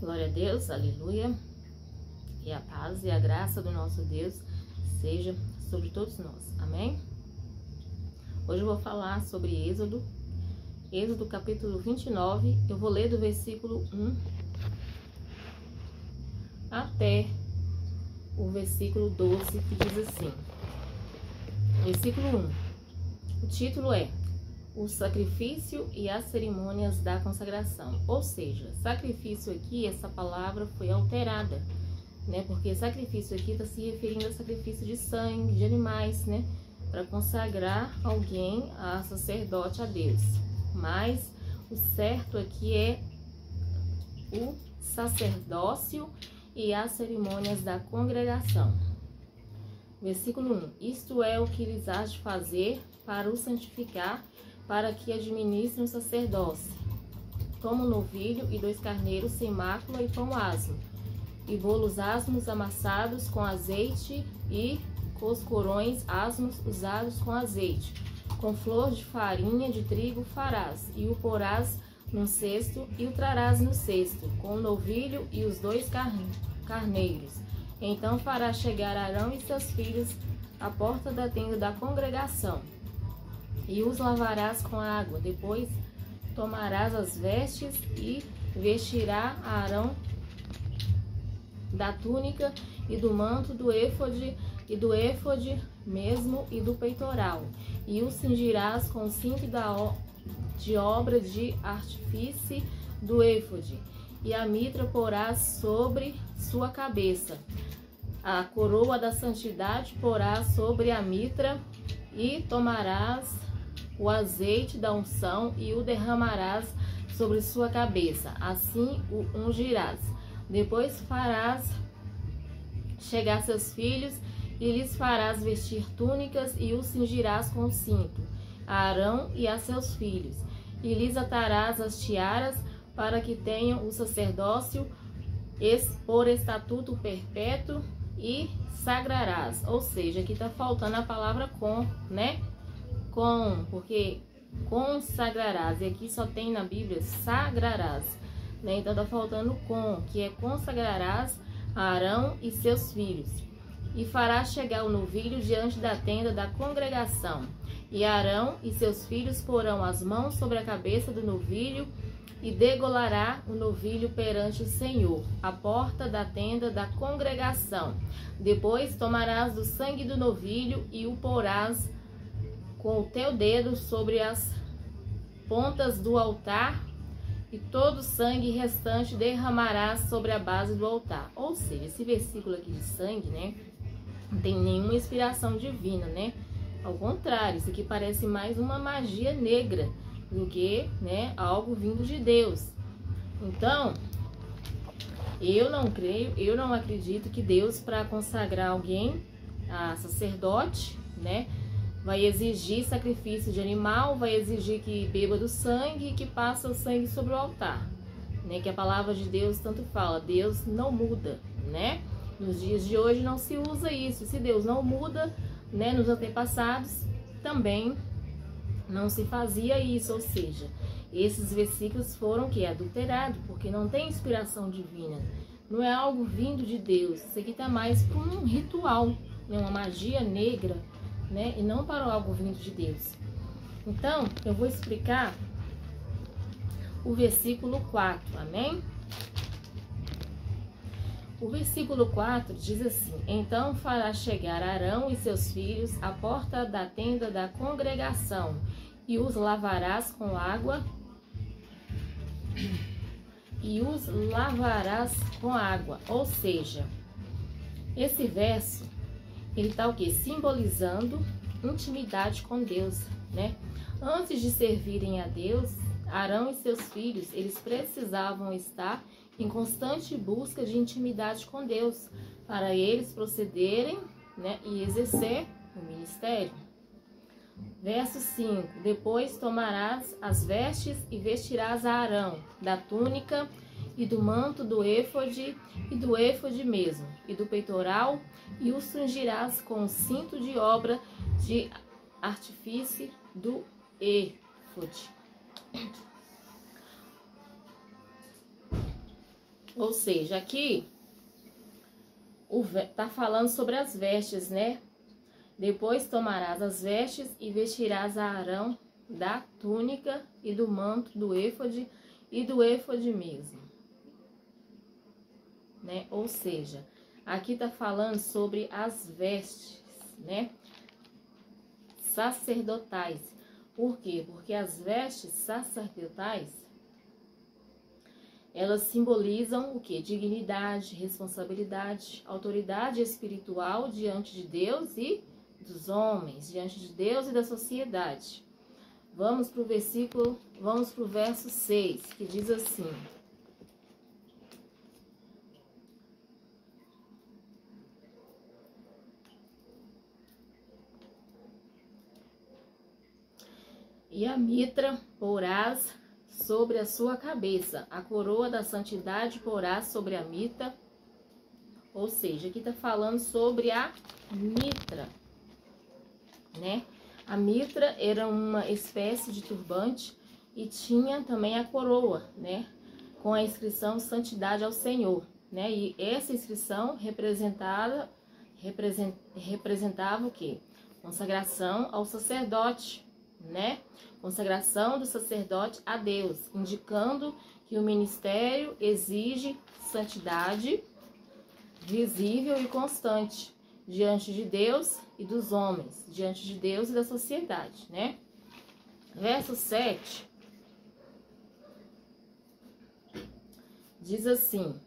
Glória a Deus, aleluia. E a paz e a graça do nosso Deus seja sobre todos nós. Amém? Hoje eu vou falar sobre Êxodo capítulo 29. Eu vou ler do versículo 1 até o versículo 12, que diz assim. Versículo 1. O título é o sacrifício e as cerimônias da consagração. Ou seja, sacrifício aqui, essa palavra foi alterada, né? Porque sacrifício aqui está se referindo a sacrifício de sangue, de animais, né? Para consagrar alguém a sacerdote a Deus. Mas o certo aqui é o sacerdócio e as cerimônias da congregação. Versículo 1. Isto é o que lhes hás de fazer para o santificar, para que administre um sacerdócio. Toma um novilho e 2 carneiros sem mácula e pão asmo, e bolos asmos amassados com azeite e coscorões asmos usados com azeite. Com flor de farinha de trigo farás, e o porás num cesto, e o trarás no cesto, com o novilho e os 2 carneiros. Então farás chegar Arão e seus filhos à porta da tenda da congregação, e os lavarás com água. Depois tomarás as vestes e vestirá Arão da túnica e do manto do éfode e do éfode mesmo e do peitoral, e o cingirás com o cinto de obra de artifício do éfode, e a mitra porás sobre sua cabeça. A coroa da santidade porás sobre a mitra, e tomarás o azeite da unção e o derramarás sobre sua cabeça, assim o ungirás. Depois farás chegar seus filhos e lhes farás vestir túnicas e os cingirás com o cinto, a Arão e a seus filhos, e lhes atarás as tiaras para que tenham o sacerdócio por estatuto perpétuo, e sagrarás. Ou seja, aqui está faltando a palavra com, né? Com, porque consagrarás, e aqui só tem na Bíblia sagrarás, né? Então tá faltando com, que é consagrarás a Arão e seus filhos, e farás chegar o novilho diante da tenda da congregação, e Arão e seus filhos porão as mãos sobre a cabeça do novilho, e degolará o novilho perante o Senhor, à porta da tenda da congregação. Depois tomarás do sangue do novilho e o porás com o teu dedo sobre as pontas do altar, e todo o sangue restante derramarás sobre a base do altar. Ou seja, esse versículo aqui de sangue, né, não tem nenhuma inspiração divina, né? Ao contrário, isso aqui parece mais uma magia negra do que, né, algo vindo de Deus. Então, eu não creio, eu não acredito que Deus, para consagrar alguém a sacerdote, né, vai exigir sacrifício de animal, vai exigir que beba do sangue e que passe o sangue sobre o altar, né? Que a palavra de Deus tanto fala, Deus não muda, né? Nos dias de hoje não se usa isso. Se Deus não muda, né, nos antepassados também não se fazia isso. Ou seja, esses versículos foram que adulterados, porque não tem inspiração divina, não é algo vindo de Deus. Isso aqui está mais para um ritual, né, uma magia negra, né, e não para algo vindo de Deus. Então, eu vou explicar o versículo 4, amém? O versículo 4 diz assim: Então fará chegar Arão e seus filhos à porta da tenda da congregação, e os lavarás com água, Ou seja, esse verso, ele está o quê? Simbolizando intimidade com Deus, né? Antes de servirem a Deus, Arão e seus filhos, eles precisavam estar em constante busca de intimidade com Deus, para eles procederem, né, e exercer o ministério. Verso 5. Depois tomarás as vestes e vestirás a Arão da túnica e do manto do éfode e do éfode mesmo, e do peitoral, e o cingirás com o cinto de obra de artifício do éfode. Ou seja, aqui tá falando sobre as vestes, né? Depois tomarás as vestes e vestirás a Arão da túnica e do manto do éfode e do éfode mesmo, né? Ou seja, aqui tá falando sobre as vestes, né? Sacerdotais. Por quê? Porque as vestes sacerdotais, elas simbolizam o quê? Dignidade, responsabilidade, autoridade espiritual diante de Deus e dos homens, diante de Deus e da sociedade. Vamos para o verso 6, que diz assim: e a mitra porás sobre a sua cabeça, a coroa da santidade porás sobre a mitra. Ou seja, aqui está falando sobre a mitra, né? A mitra era uma espécie de turbante e tinha também a coroa, né? Com a inscrição Santidade ao Senhor, né? E essa inscrição representava o quê? Consagração ao sacerdote, né? Consagração do sacerdote a Deus, indicando que o ministério exige santidade visível e constante diante de Deus e dos homens, diante de Deus e da sociedade, né? Verso 7 diz assim: